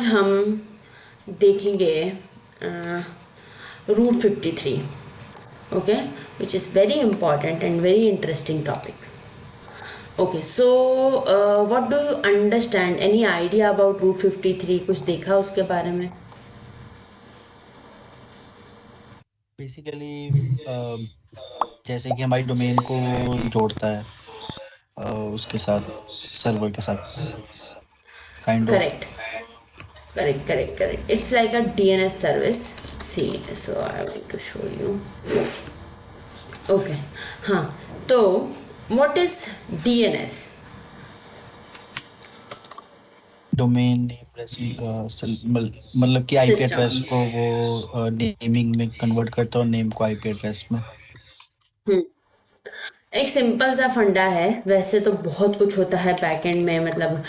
हम देखेंगे root 53, okay, which is very important and very interesting topic. Okay, so what do you understand? Any idea about Route 53? कुछ देखा उसके बारे में? बेसिकली जैसे कि हमारी डोमेन को जोड़ता है उसके साथ, सर्वर के साथ, kind of. Correct, correct. It's like a DNS service. See, so I want to show you. Okay, हाँ, तो what is DNS? Domain name मतलब कि आईपी System. एड्रेस को वो नेमिंग में कन्वर्ट करता है और नेम को आईपी एड्रेस में। एक सिंपल सा फंडा है, वैसे तो बहुत कुछ होता है बैकएंड में, मतलब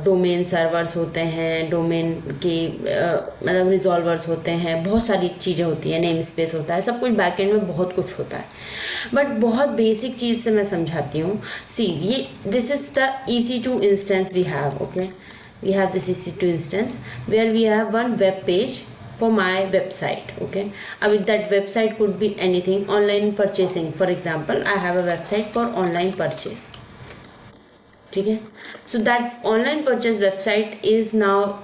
डोमेन सर्वर्स होते हैं, डोमेन की मतलब रिजॉल्वर्स होते हैं, बहुत सारी चीज़ें होती हैं, नेम स्पेस होता है, सब कुछ बैकएंड में बहुत कुछ होता है। बट बहुत बेसिक चीज़ से मैं समझाती हूँ। सी, ये this is the EC2 instance we have, okay, we have this EC2 instance where we have one web page for my website. Okay, that website could be anything. Online purchasing, for example, I have a website for online purchase. Okay, so that online purchase website is now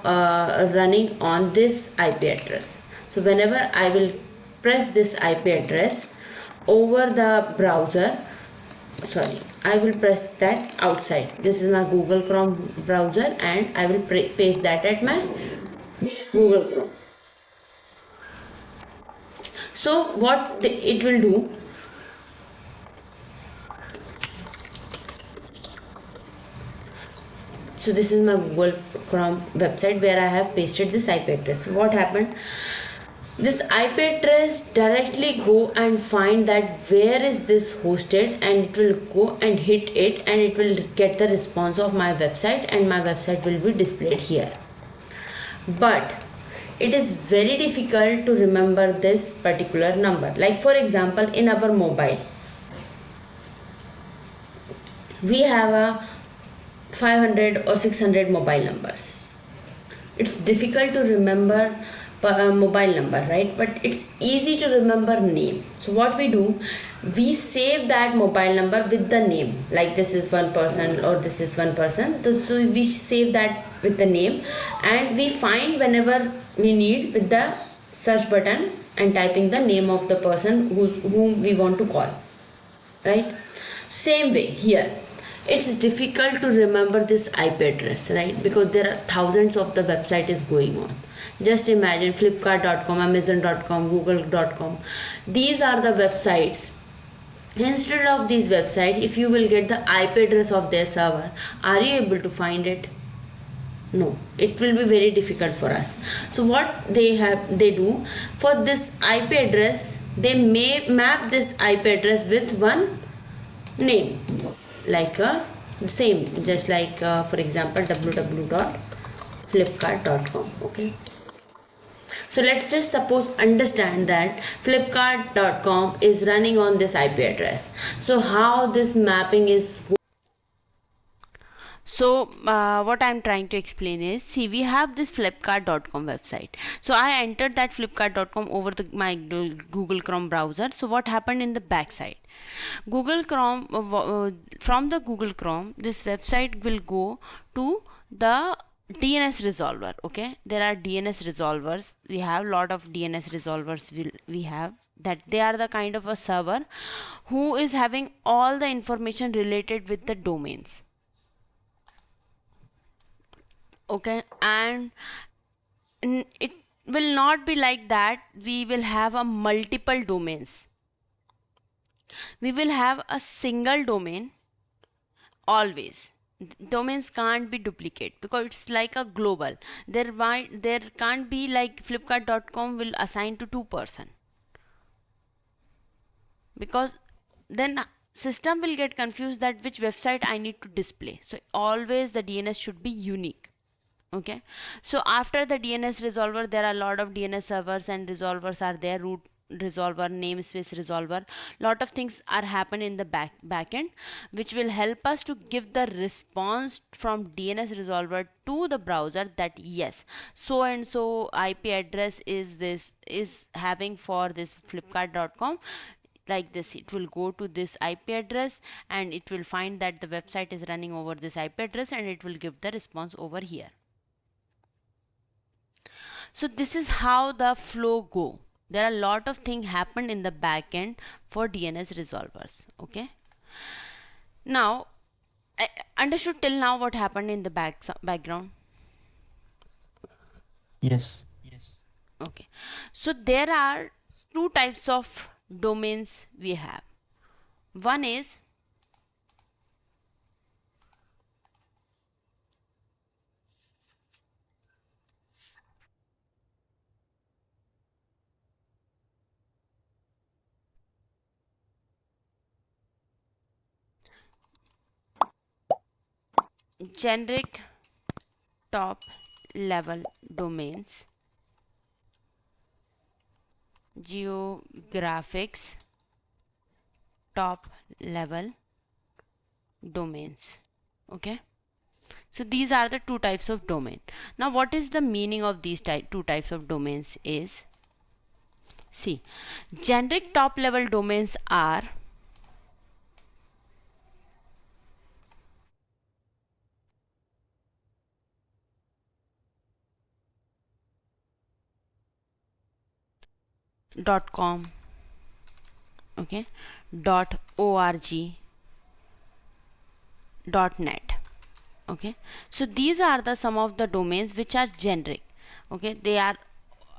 running on this IP address. So whenever I will press this IP address over the browser, sorry, I will press that outside. This is my Google Chrome browser and I will paste that at my Google Chrome. So what it will do, so this is my Google Chrome website where I have pasted this IP address. So what happened, this IP address directly go and find that where is this hosted, and it will go and hit it and it will get the response of my website and my website will be displayed here. But it is very difficult to remember this particular number. Like for example, in our mobile we have a 500 or 600 mobile numbers. It's difficult to remember mobile number, right? But it's easy to remember name. So what we do, we save that mobile number with the name, like this is one person or this is one person. So we save that with the name and we find whenever we need with the search button and typing the name of the person whom we want to call, right? Same way here, it's difficult to remember this IP address, right? Because there are thousands of the website is going on. Just imagine flipkart.com, amazon.com, google.com. These are the websites. Instead of these websites, if you will get the IP address of their server, are you able to find it? No, it will be very difficult for us. So what they do for this IP address, they may map this IP address with one name, like same, just like for example www.flipkart.com. okay, so let's just suppose understand that flipkart.com is running on this IP address. So how this mapping is so what I'm trying to explain is, see, we have this flipkart.com website. So I entered that flipkart.com over my Google Chrome browser. So what happened in the backside, Google Chrome, from the Google Chrome, this website will go to the DNS resolver. Okay, there are DNS resolvers. We have lot of DNS resolvers. We have that they are the kind of a server who is having all the information related with the domains. Okay, and it will not be like that we will have a multiple domains. We will have a single domain always. Domains can't be duplicate because it's like a global. There can't be like flipkart.com will assign to 2 person, because then system will get confused that which website I need to display. So always the DNS should be unique. Okay, so after the DNS resolver, there are a lot of DNS servers and resolvers are there, root resolver, namespace resolver. Lot of things are happen in the backend, which will help us to give the response from DNS resolver to the browser that yes, so and so IP address is this is having for this flipkart.com. Like this, it will go to this IP address and it will find that the website is running over this IP address, and it will give the response over here. So this is how the flow go. There are a lot of things happened in the backend for DNS resolvers. Okay. Now, I understood till now what happened in the background. Yes. Okay. So there are two types of domains we have. One is generic top level domains, geographics top level domains. Okay. So these are the two types of domain. Now what is the meaning of these two types of domains is, see, generic top level domains are .com, okay, .org, .net. Okay, so these are the some of the domains which are generic. Okay, they are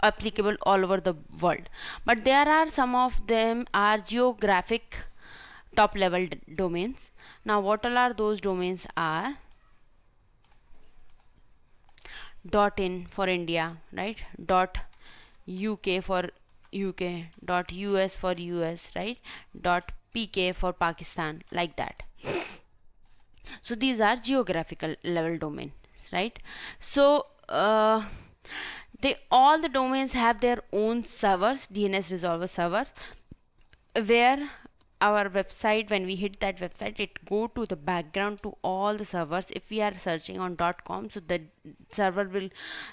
applicable all over the world, but there are some of them are geographic top level domains. Now what all are those domains are .in for India, right? .uk for UK, .us for US, right? .pk for Pakistan, like that. So these are geographical level domains, right? So they all the domains have their own servers, DNS resolver server, where our website, when we hit that website, it go to the background to all the servers. If we are searching on .com, so the server will,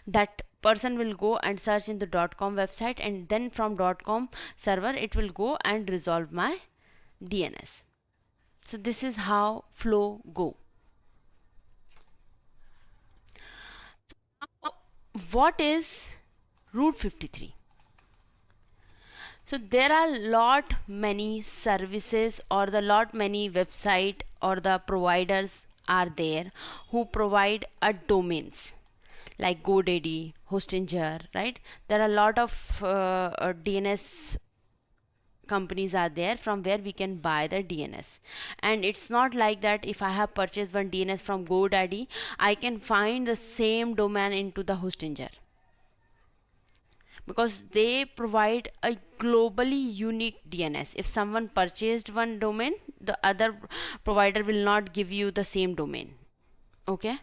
that person will go and search in the .com website, and then from .com server it will go and resolve my DNS. So this is how flow go. What is Route 53? So there are lot many services or the lot many website or the providers are there who provide a domains like GoDaddy, Hostinger, right? There are a lot of DNS companies are there from where we can buy the DNS. And it's not like that if I have purchased one DNS from GoDaddy, I can find the same domain into the Hostinger, because they provide a globally unique DNS. If someone purchased one domain, the other provider will not give you the same domain. Okay.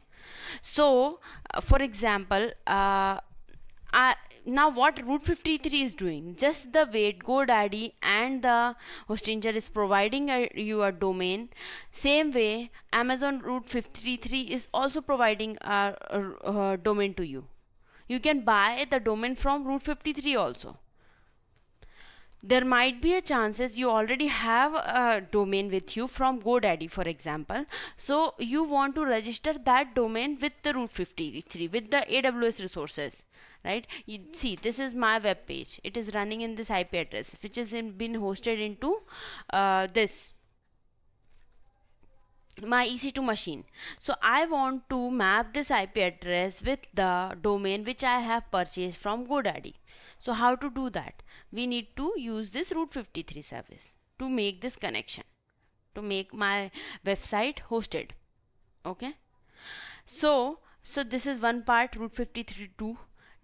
So for example, now what Route 53 is doing, just the way GoDaddy and the Hostinger is providing you a domain, same way Amazon Route 53 is also providing a domain to you. You can buy the domain from Route 53 also. There might be a chances you already have a domain with you from GoDaddy, for example. So you want to register that domain with the Route 53, with the AWS resources, right? You see, this is my web page. It is running in this IP address, which is been hosted into this my EC2 machine. So I want to map this IP address with the domain which I have purchased from GoDaddy. So how to do that? We need to use this Route 53 service to make this connection, to make my website hosted. Okay. So this is one part, Route 53 do.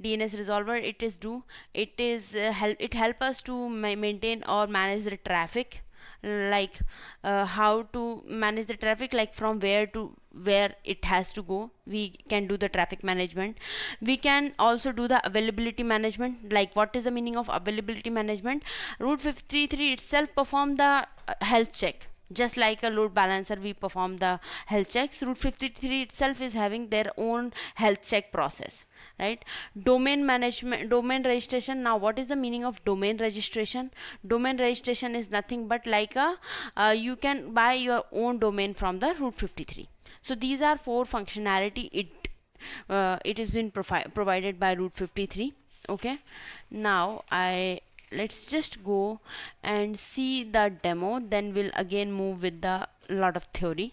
DNS resolver, it is do, it is help us to maintain or manage the traffic, like how to manage the traffic, like from where to where it has to go. We can do the traffic management. We can also do the availability management. Like, what is the meaning of availability management? Route 53 itself perform the health check. Just like a load balancer, we perform the health checks. Route 53 itself is having their own health check process, right? Domain management, domain registration. Now, what is the meaning of domain registration? Domain registration is nothing but like a you can buy your own domain from the Route 53. So these are four functionality it has been provided by Route 53. Okay, now let's just go and see the demo, then we'll again move with the lot of theory.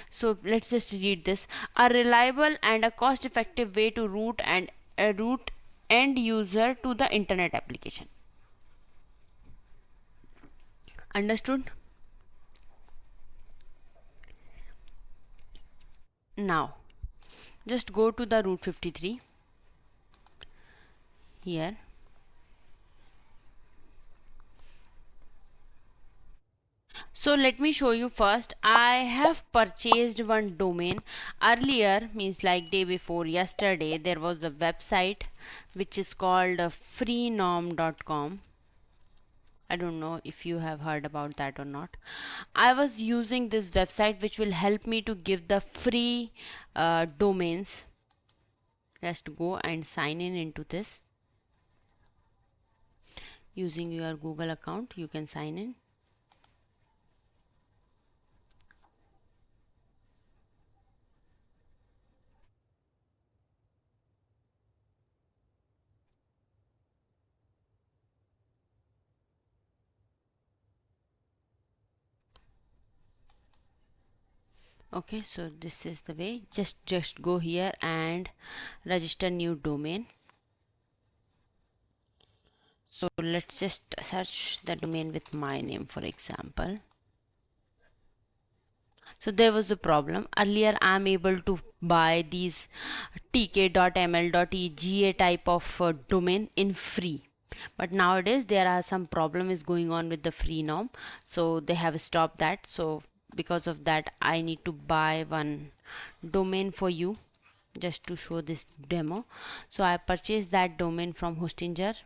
So let's just read this. A reliable and a cost effective way to route end user to the internet application. Understood? Now just go to the Route 53 here. So let me show you first. I have purchased one domain earlier, means like day before yesterday. There was a website which is called freenom.com. I don't know if you have heard about that or not. I was using this website which will help me to give the free domains. Just go and sign in into this. Using your Google account, you can sign in. Okay, so this is the way. Just go here and register new domain. So let's just search the domain with my name, for example. So there was a problem earlier. I'm able to buy these tk.ml.ega type of domain in free, but nowadays there are some problem is going on with the free norm, so they have stopped that. So because of that, I need to buy one domain for you just to show this demo. So I purchased that domain from Hostinger.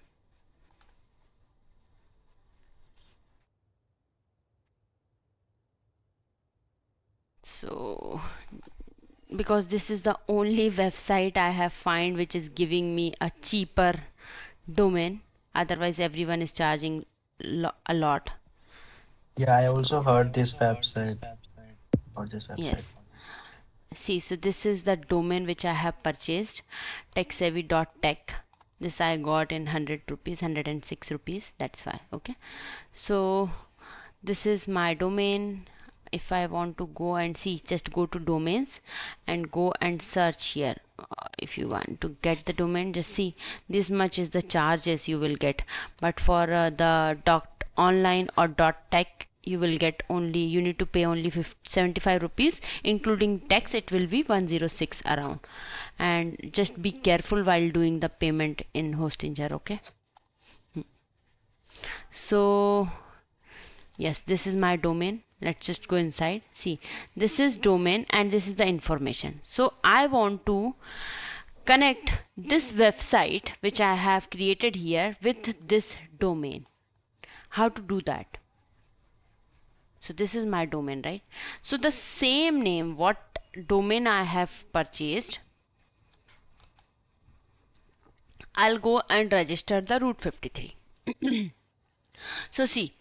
So because this is the only website I have find which is giving me a cheaper domain, otherwise everyone is charging a lot. Yeah, I So also heard this website about this website. yes, see, so this is the domain which I have purchased, techsavvy.tech. This I got in 100 rupees, 106 rupees, that's why. Okay, so this is my domain. If I want to go and see, just go to domains and go and search here. If you want to get the domain, just see this much is the charges you will get, but for the .online or .tech, you will get only, you need to pay only 75 rupees including tax. It will be 106 around, and just be careful while doing the payment in Hostinger. Okay, so yes, this is my domain. Let's just go inside. See, this is domain and this is the information. So I want to connect this website which I have created here with this domain. How to do that? So this is my domain, right? So the same name, what domain I have purchased, I'll go and register the Route 53. So see,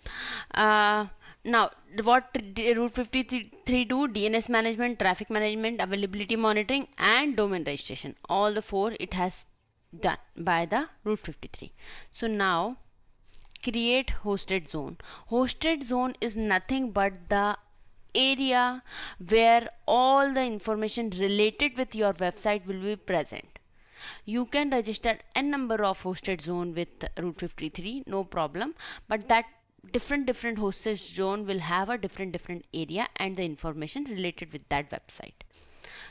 now what Route 53 do? DNS management, traffic management, availability monitoring, and domain registration. All the four it has done by the Route 53. So now create hosted zone. Hosted zone is nothing but the area where all the information related with your website will be present. You can register n number of hosted zone with Route 53, no problem, but that different hosted zone will have a different area and the information related with that website.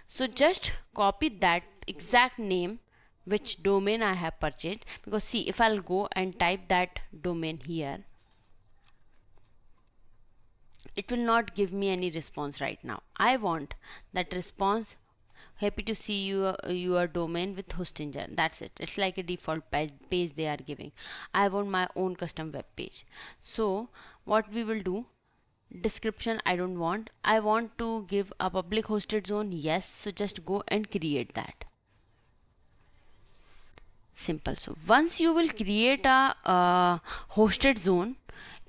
So just copy that exact name which domain I have purchased, because see, if I'll go and type that domain here, it will not give me any response right now. I want that response, happy to see your domain with Hostinger. That's it. It's like a default page they are giving. I want my own custom web page. So what we will do, description I don't want. I want to give a public hosted zone. Yes, so just go and create that. Simple. So once you will create a hosted zone,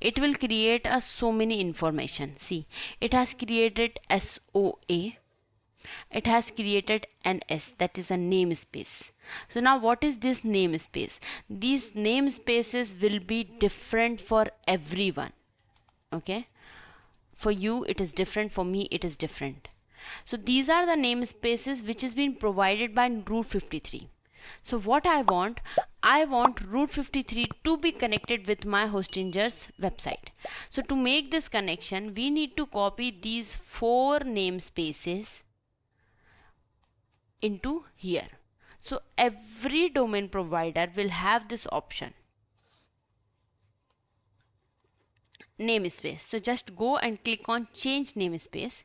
it will create a so many information. See, it has created SOA, it has created NS, that is a namespace. So now what is this namespace? These namespaces will be different for everyone. Okay, for you it is different, for me it is different. So these are the namespaces which is being provided by Route 53. So what I want Route 53 to be connected with my Hostinger's website. So to make this connection, we need to copy these 4 namespaces into here. So every domain provider will have this option, namespace. So just go and click on change namespace.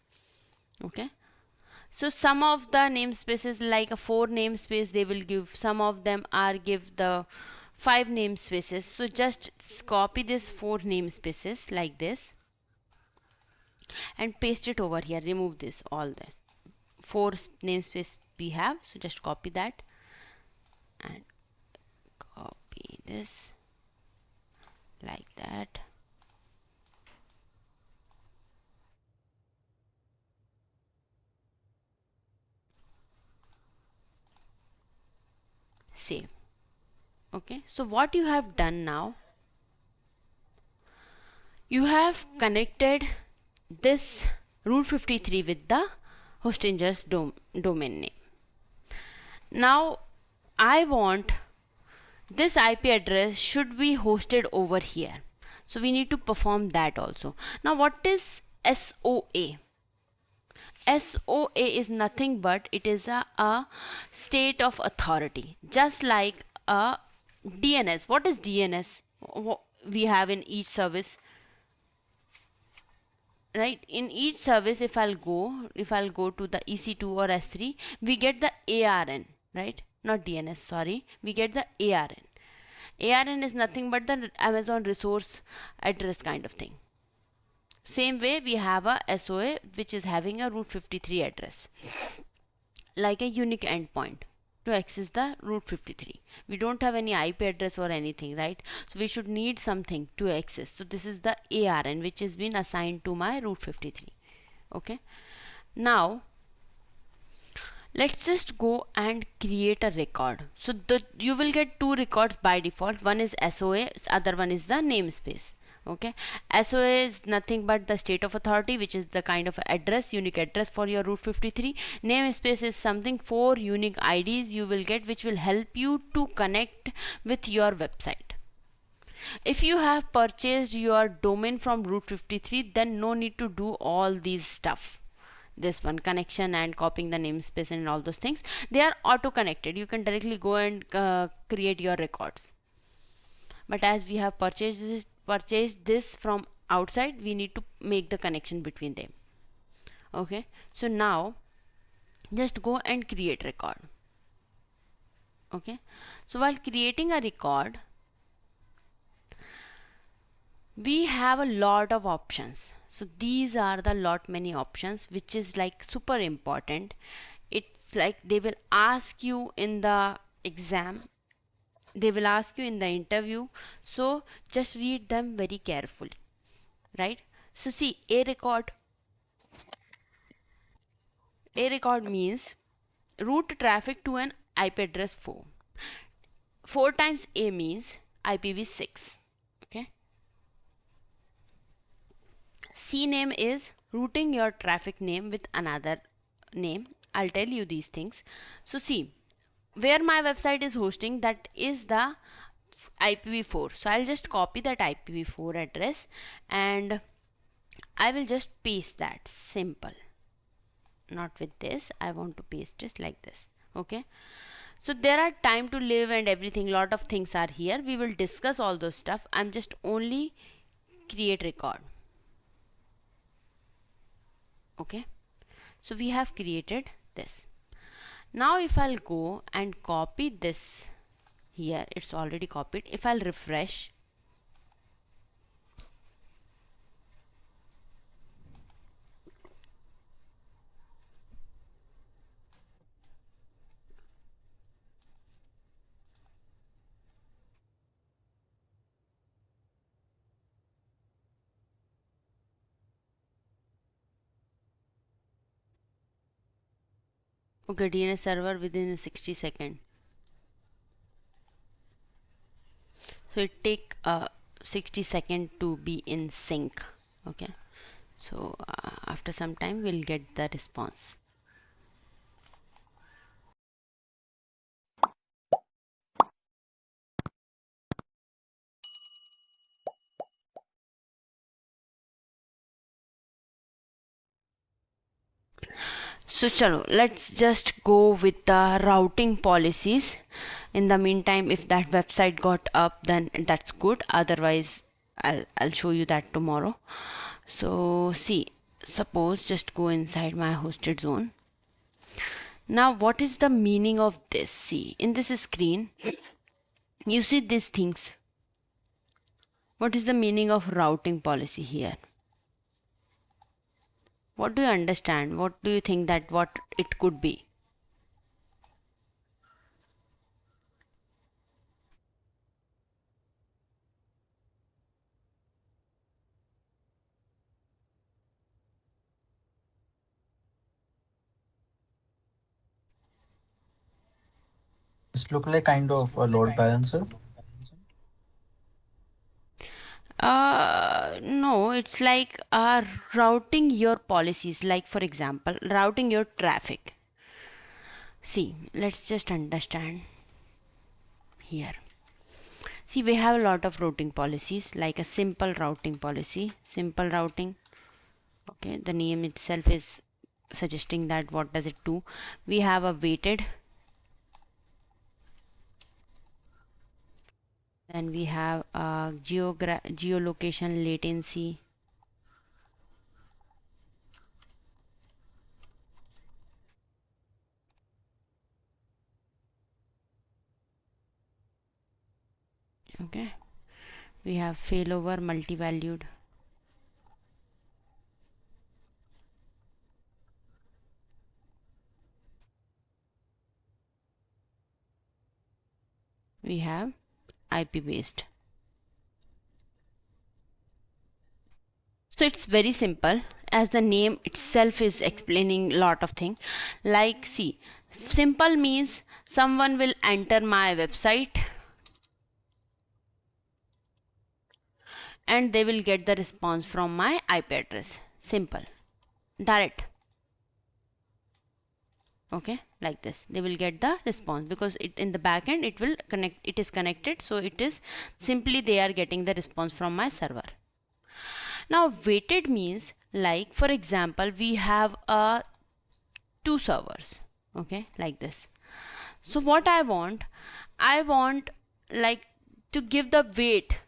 Okay, so some of the namespaces, like a 4 namespace they will give, some of them are give the 5 namespaces. So just copy this 4 namespaces like this and paste it over here. Remove this, all this 4 namespace we have. So just copy that and copy this like that. Save. Okay, so what you have done now, you have connected this Route 53 with the Hostinger's domain name. Now I want this IP address should be hosted over here. So we need to perform that also. Now what is SOA? SOA is nothing but it is a state of authority, just like a DNS. What is DNS? We have in each service, right? In each service, if I'll go to the EC2 or S3, we get the ARN, right? Not DNS, sorry, we get the ARN. ARN is nothing but the Amazon resource address kind of thing. Same way we have a SOA which is having a Route 53 address, like a unique endpoint to access the Route 53. We don't have any IP address or anything, right? So we should need something to access. So this is the ARN which has been assigned to my Route 53. Okay, now let's just go and create a record. So you will get 2 records by default. One is SOA, other one is the namespace. Okay, SOA is nothing but the state of authority, which is the kind of address, unique address for your Route 53. Namespace is something, 4 unique IDs you will get, which will help you to connect with your website. If you have purchased your domain from Route 53, then no need to do all these stuff. This one, connection and copying the namespace and all those things, they are auto connected. You can directly go and create your records. But as we have purchased this from outside, we need to make the connection between them. Okay, so now just go and create record. Okay, so while creating a record, we have a lot of options. So these are the many options, which is like super important. It's like they will ask you in the exam, they will ask you in the interview, so just read them very carefully, right? So see, a record means route traffic to an IP address 4 times a means IPv6. Okay, CName is routing your traffic name with another name. I'll tell you these things. So see, where my website is hosting, that is the IPv4. So I'll just copy that IPv4 address and I will just paste that. Simple. Not with this, I want to paste this like this. Okay, so there are time to live and everything, lot of things are here. We will discuss all those stuff. I'm just only create record. Okay, so we have created this. Now if I'll go and copy this here, it's already copied. If I'll refresh, okay, DNS server within 60 seconds. So it take 60 seconds to be in sync. Okay, so after some time we'll get the response. So chalo, let's just go with the routing policies. In the meantime, if that website got up, then that's good. Otherwise, I'll show you that tomorrow. So see, suppose just go inside my hosted zone. Now, what is the meaning of this? See, in this screen, you see these things. What is the meaning of routing policy here? What do you understand? What do you think that what it could be? This look like kind of a load balancer. No, it's like routing your policies. Like, for example, routing your traffic. See, let's just understand here. See, we have a lot of routing policies, like a simple routing policy. Simple routing. Okay, the name itself is suggesting that what does it do. We have a weighted. Then we have geolocation latency. Okay, we have failover multi-valued. We have IP based. So it's very simple, as the name itself is explaining lot of things. Like, see, simple means someone will enter my website and they will get the response from my IP address. Simple, direct. Okay, like this they will get the response, because it in the back end it will connect, it is connected, so it is simply they are getting the response from my server. Now weighted means, like for example, we have two servers, okay, like this. So what I want like to give the weight.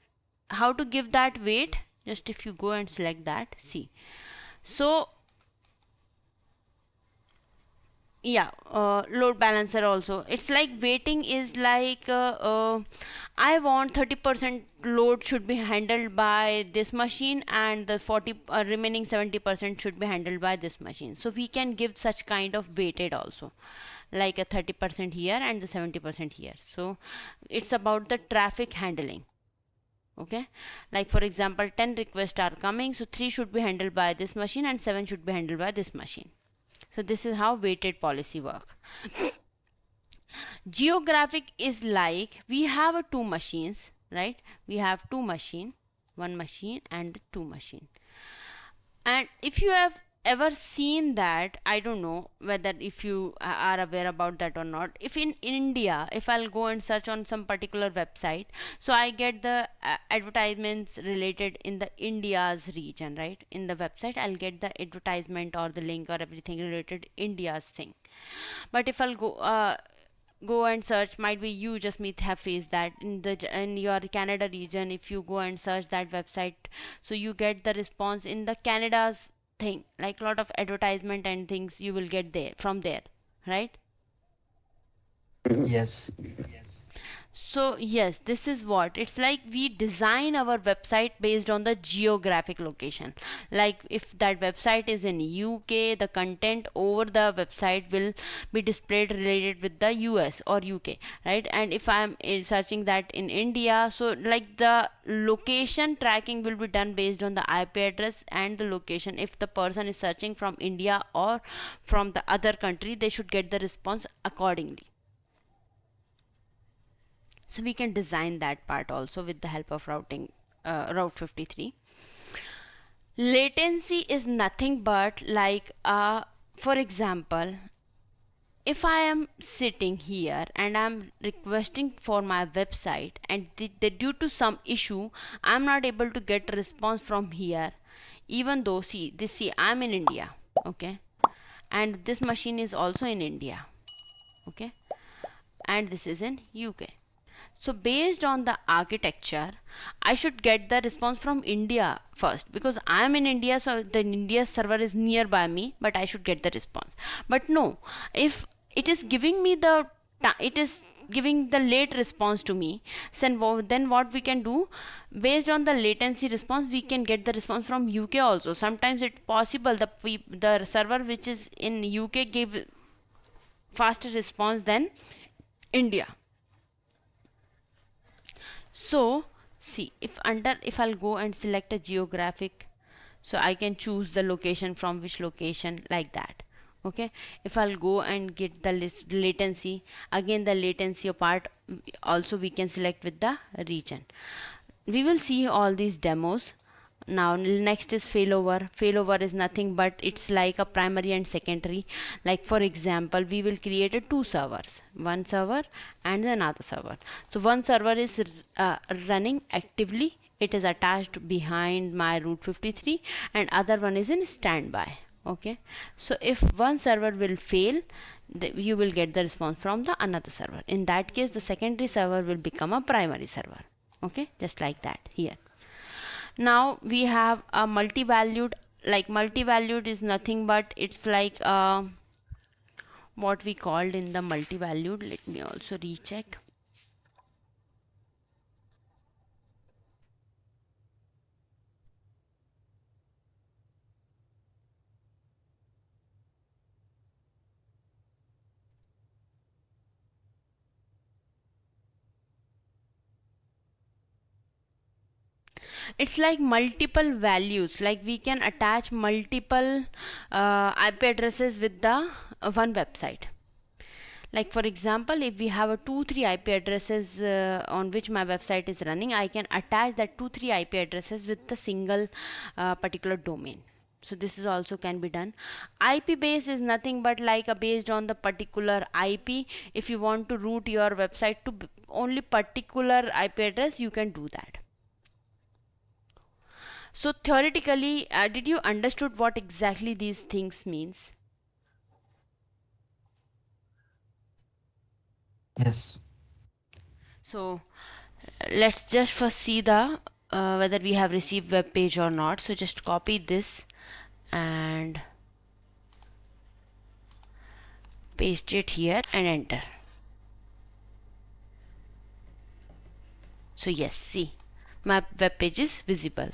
How to give that weight? Just if you go and select that, see. So yeah, load balancer also, it's like weighting is like I want 30% load should be handled by this machine, and the 40 remaining 70% should be handled by this machine. So we can give such kind of weighted also, like a 30% here and the 70% here. So it's about the traffic handling. Okay, like for example 10 requests are coming, so 3 should be handled by this machine and 7 should be handled by this machine. So this is how weighted policy work. Geographic is like we have two machines, right? We have two machine, one machine and two machine. And if you have ever seen that, I don't know whether if you are aware about that or not, if in India, if I'll go and search on some particular website, so I get the advertisements related in the India's region, right? In the website I'll get the advertisement or the link or everything related India's thing. But if I'll go and search, might be you just may have faced that in your Canada region, if you go and search that website, so you get the response in the Canada's thing, like lot of advertisement and things you will get there from there, right? Yes. So yes, this is what it's like. We design our website based on the geographic location. Like if that website is in UK, the content over the website will be displayed related with the US or UK, right? And if I'm searching that in India, so like the location tracking will be done based on the IP address and the location. If the person is searching from India or from the other country, they should get the response accordingly. So we can design that part also with the help of Route 53. Latency is nothing but like, for example, if I am sitting here and I'm requesting for my website, and due to some issue I'm not able to get a response from here, even though see I'm in India, okay, and this machine is also in India, okay, and this is in UK. So based on the architecture, I should get the response from India first, because I am in India, so the India server is nearby me, but I should get the response. But no, if it is giving me it is giving the late response to me, then what we can do, based on the latency response, we can get the response from UK also. Sometimes it's possible the server which is in UK give faster response than India. So see, if I'll go and select a geographic, so I can choose the location, from which location, like that, okay. If I'll go and get the list latency, again the latency part also we can select with the region. We will see all these demos. Now next is failover. Failover is nothing but it's like a primary and secondary. Like for example, we will create two servers, one server and another server. So one server is running actively, it is attached behind my Route 53, and other one is in standby, okay. So if one server will fail, you will get the response from the another server. In that case, the secondary server will become a primary server, okay, just like that here. Now we have a multi-valued. Like multi-valued is nothing but it's like what we called in the multi-valued, let me also recheck. It's like multiple values, like we can attach multiple IP addresses with the one website. Like for example, if we have a 2-3 IP addresses on which my website is running, I can attach that 2-3 IP addresses with the single particular domain. So this is also can be done. IP base is nothing but like based on the particular IP. If you want to route your website to only particular IP address, you can do that. So theoretically, did you understood what exactly these things means? Yes. So let's just first see the whether we have received web page or not. So just copy this and paste it here and enter. So yes, see, my web page is visible.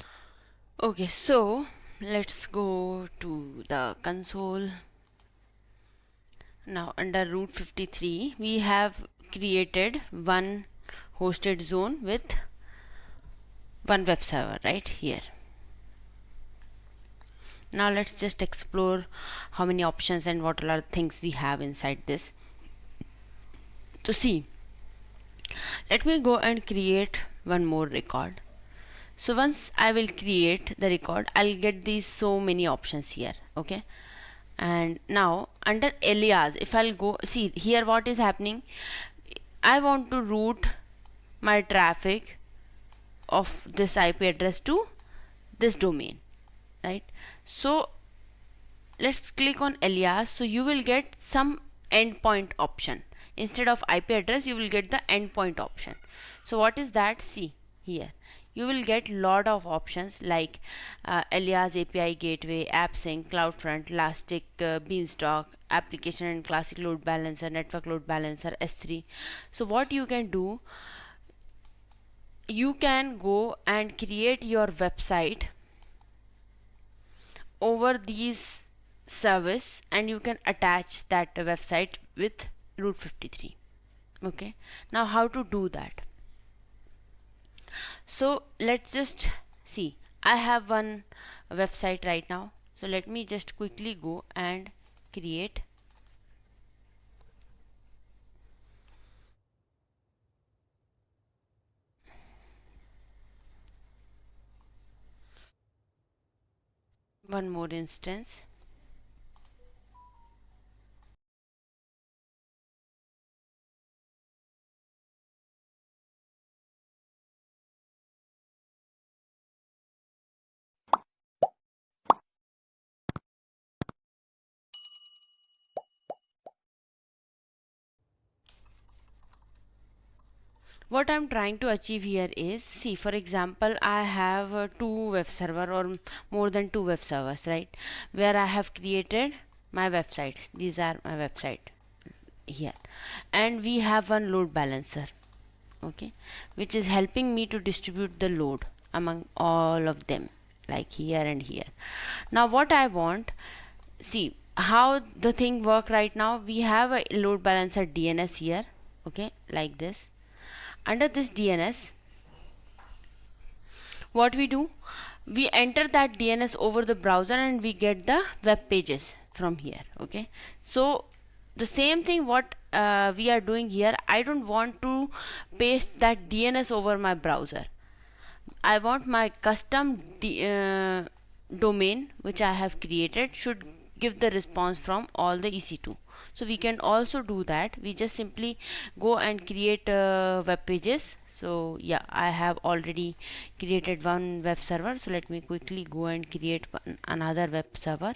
Okay, so let's go to the console. Now under Route 53 we have created one hosted zone with one web server right here. Now let's just explore how many options and what are things we have inside this. So see, let me go and create one more record. So once I will create the record, I'll get these so many options here, okay. And now under Alias, if I'll go see here what is happening, I want to route my traffic of this IP address to this domain, right? So let's click on Alias. So you will get some endpoint option. Instead of IP address, you will get the endpoint option. So what is that? See here, you will get lot of options like Alias API Gateway, AppSync, CloudFront, Elastic, Beanstalk, application and classic load balancer, network load balancer, S3. So what you can do, you can go and create your website over these service, and you can attach that website with Route 53. Okay, now how to do that? So let's just see. I have one website right now, so let me just quickly go and create one more instance. What I'm trying to achieve here is, see, for example, I have two web server or more than two web servers, right, where I have created my website. These are my website here, and we have one load balancer, okay, which is helping me to distribute the load among all of them, like here and here. Now what I want, see how the thing work right now. We have a load balancer DNS here, okay, like this. Under this DNS, what we do, we enter that DNS over the browser and we get the web pages from here. Okay, so the same thing what we are doing here. I don't want to paste that DNS over my browser. I want my custom domain which I have created should give the response from all the EC2. So we can also do that. We just simply go and create web pages. So yeah, I have already created one web server. So let me quickly go and create another web server.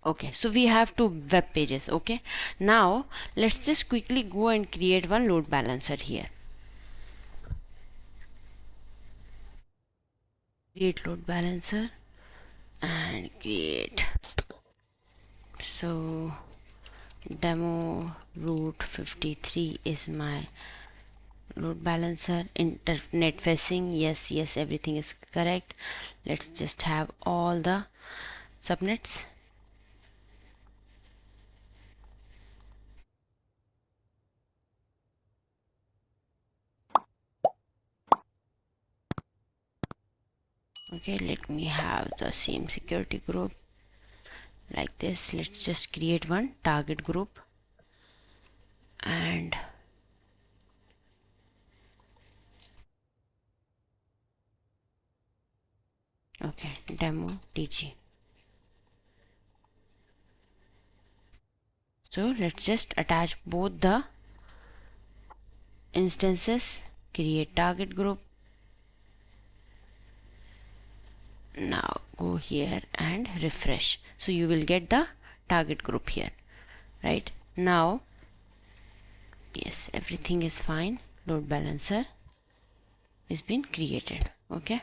Okay, so we have two web pages. Okay, now let's just quickly go and create one load balancer here. Create load balancer and create. So demo route 53 is my load balancer. Internet facing, yes, everything is correct. Let's just have all the subnets. Okay, let me have the same security group like this. Let's just create one target group and okay, demo tg. So let's just attach both the instances, create target group. Now go here and refresh, so you will get the target group here. Right now, yes, everything is fine. Load balancer is been created. Okay,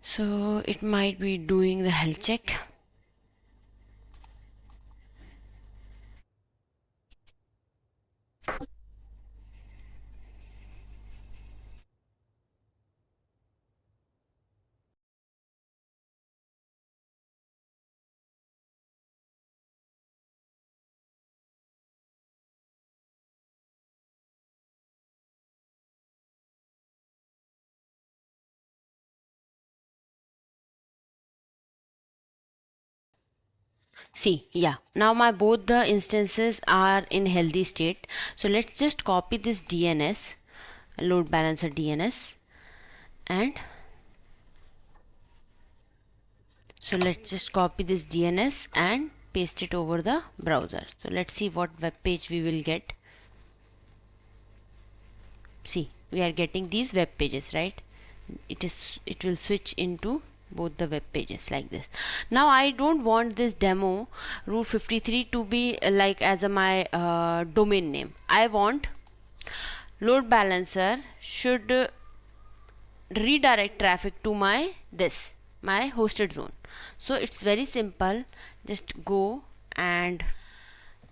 so it might be doing the health check. See, yeah, now my both the instances are in healthy state. So let's just copy this DNS, load balancer DNS, and so let's just copy this DNS and paste it over the browser. So let's see what web page we will get. See, we are getting these web pages, right? It will switch into both the web pages like this. Now I don't want this demo route 53 to be like as a my domain name. I want load balancer should redirect traffic to my hosted zone. So it's very simple. Just go and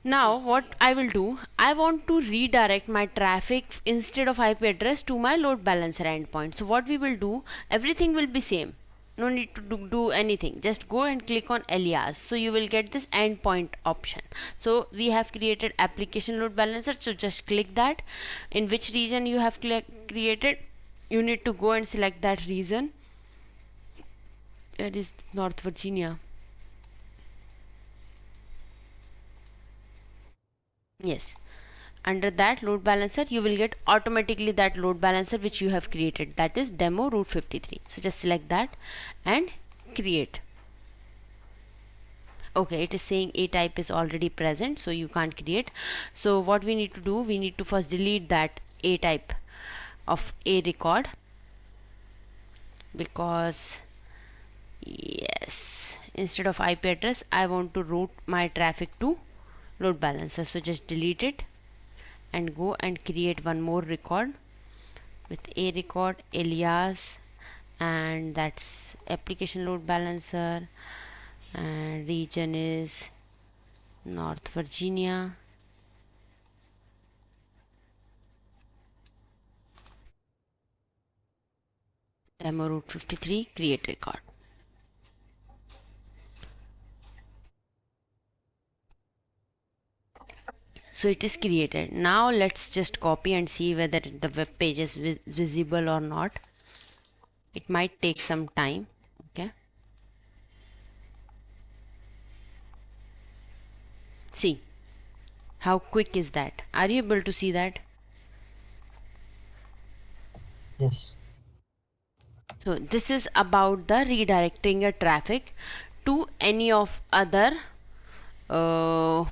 now what I will do, I want to redirect my traffic instead of IP address to my load balancer endpoint. So what we will do, everything will be same. No need to do anything. Just go and click on Alias. So you will get this endpoint option. So we have created application load balancer. So just click that. In which region you have created, you need to go and select that region. It is North Virginia. Yes, under that load balancer you will get automatically that load balancer which you have created, that is demo route 53. So just select that and create. Okay, it is saying A type is already present, so you can't create. So what we need to do, we need to first delete that A type of A record, because yes, instead of IP address I want to route my traffic to load balancer. So just delete it and go and create one more record with A record alias, and that's application load balancer, and region is North Virginia. Demo route 53, create record. So it is created. Now let's just copy and see whether the web page is visible or not. It might take some time. Okay, see how quick is that. Are you able to see that? Yes. So this is about the redirecting a traffic to any of other uh,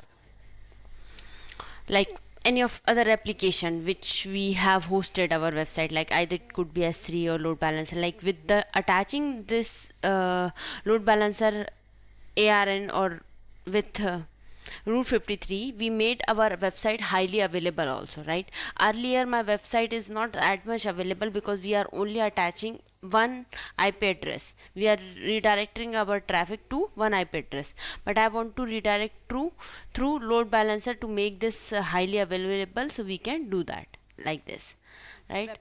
like any of other application which we have hosted our website, like either it could be S3 or load balancer. Like with the attaching this load balancer ARN or with Route 53, we made our website highly available also, right? Earlier my website is not that much available because we are only attaching one IP address. We are redirecting our traffic to one IP address, but I want to redirect through load balancer to make this highly available, so we can do that like this, right?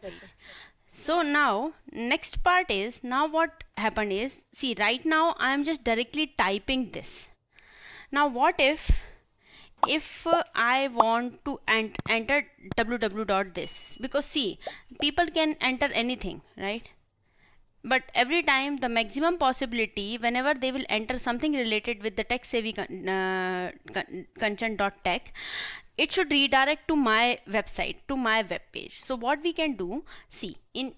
So now next part is, now what happened is, see, right now I am just directly typing this. Now what if I want to enter www.this, because see, people can enter anything, right? But every time, the maximum possibility, whenever they will enter something related with the tech savvy content.tech, it should redirect to my website, to my web page. So what we can do, see, in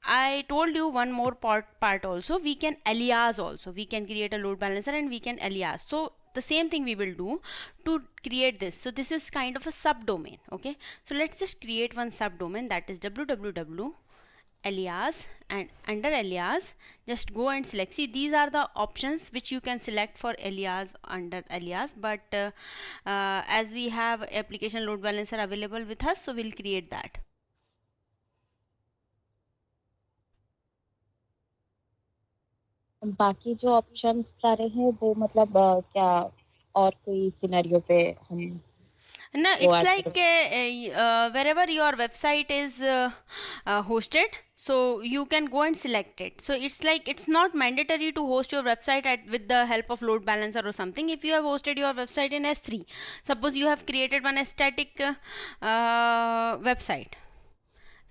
I told you one more part also, we can alias also, we can create a load balancer and we can alias. So the same thing we will do to create this. So this is kind of a subdomain. Okay, so let's just create one subdomain, that is www alias, and under alias just go and select. See, these are the options which you can select for alias under alias, but as we have application load balancer available with us, so we'll create that. बाकी जो options सारे हैं वो मतलब क्या और कोई scenario पे हम No, वो it's ऐड like करें? wherever your website is hosted, so you can go and select it. So it's like, it's not mandatory to host your website with the help of load balancer or something. If you have hosted your website in S3, suppose you have created one static website,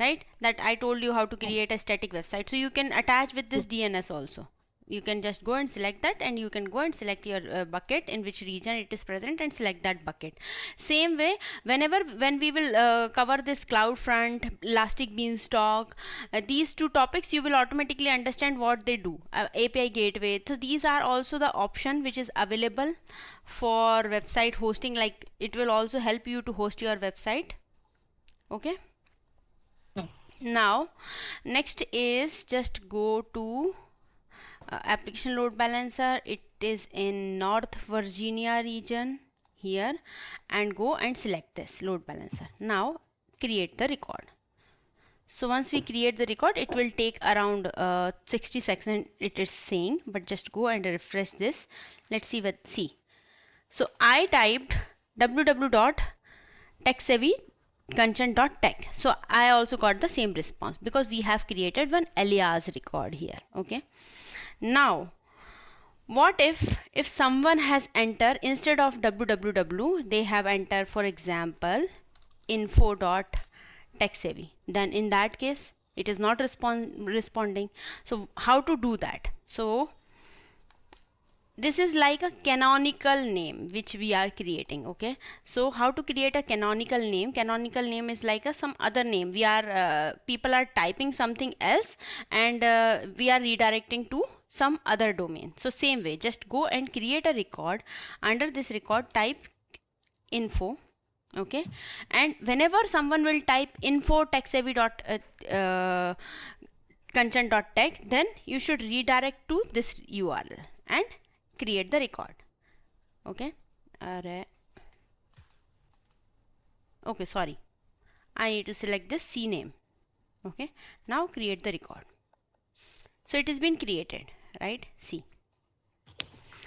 right, that I told you how to create a static website, so you can attach with this DNS also. You can just go and select that, and you can go and select your bucket in which region it is present and select that bucket. Same way, when we will cover this CloudFront, Elastic Beanstalk, these two topics, you will automatically understand what they do. API gateway, so these are also the option which is available for website hosting, like it will also help you to host your website. Okay, now next is, just go to application load balancer. It is in North Virginia region here, and go and select this load balancer. Now create the record. So once we create the record, it will take around 60 seconds, it is saying, but just go and refresh this. Let's see what, see, so I typed www.techsavvycontent.tech, so I also got the same response because we have created one alias record here. Okay, now what if someone has entered, instead of www, they have entered, for example, info.techsavvy, then in that case it is not responding. So how to do that? So this is like a canonical name which we are creating. Okay, so how to create a canonical name? Canonical name is like a some other name. We are people are typing something else, and we are redirecting to some other domain. So same way, just go and create a record. Under this record, type info. Okay, and whenever someone will type info techsavvy content.tech, then you should redirect to this URL and create the record. Okay, okay, sorry, I need to select this CName. Okay, now create the record. So it has been created, right? See,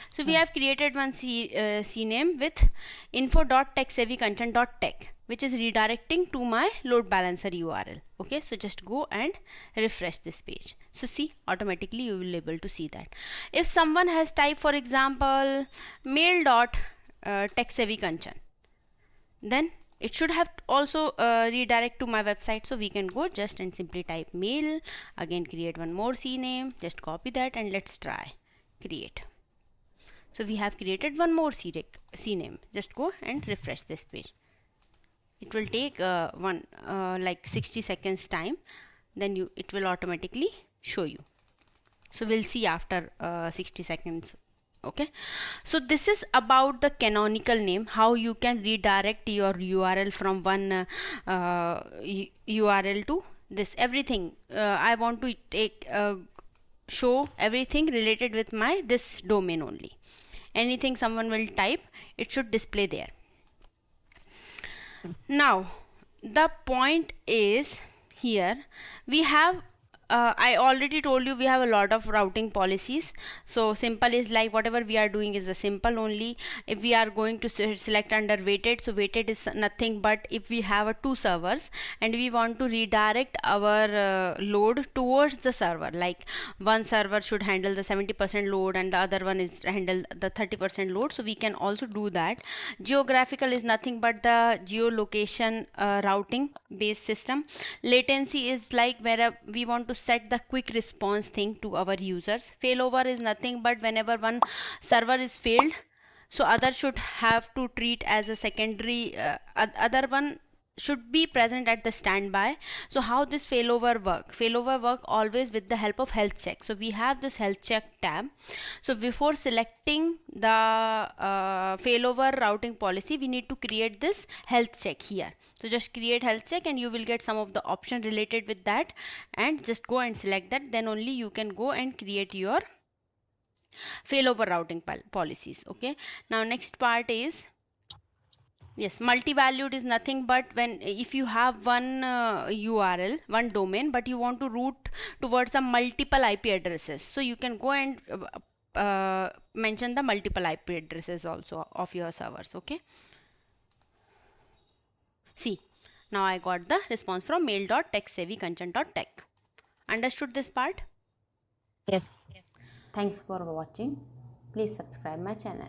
so we have created one CName with info.techsavvycontent.tech, which is redirecting to my load balancer URL. Okay, so just go and refresh this page. So see, automatically you will be able to see that. If someone has typed, for example, mail.techsavvycontent, then it should have also redirect to my website. So we can go just and simply type mail, again create one more CName, just copy that, and let's try create. So we have created one more CName. Just go and refresh this page. It will take like 60 seconds time, then it will automatically show you. So we'll see after 60 seconds. Okay, so this is about the canonical name, how you can redirect your URL from one URL to this. Everything I want to take show everything related with my this domain only. Anything someone will type, it should display there. Now the point is, here we have I already told you we have a lot of routing policies. So simple is like whatever we are doing is a simple only. If we are going to select under weighted, so weighted is nothing but if we have a two servers and we want to redirect our load towards the server, like one server should handle the 70% load and the other one is handle the 30% load, so we can also do that. Geographical is nothing but the geolocation routing based system. Latency is like where we want to set the quick response thing to our users. Failover is nothing but whenever one server is failed, so other should have to treat as a secondary, other one should be present at the standby. So how this failover work always with the help of health check. So we have this health check tab. So before selecting the failover routing policy, we need to create this health check here. So just create health check and you will get some of the option related with that, and just go and select that, then only you can go and create your failover routing policies. Okay, now next part is, yes, multi-valued is nothing but when if you have one URL, one domain, but you want to route towards the multiple IP addresses, so you can go and mention the multiple IP addresses also of your servers. Okay, see, now I got the response from mail.techsavvykanchan.tech. Understood this part? Yes. Thanks for watching. Please subscribe my channel.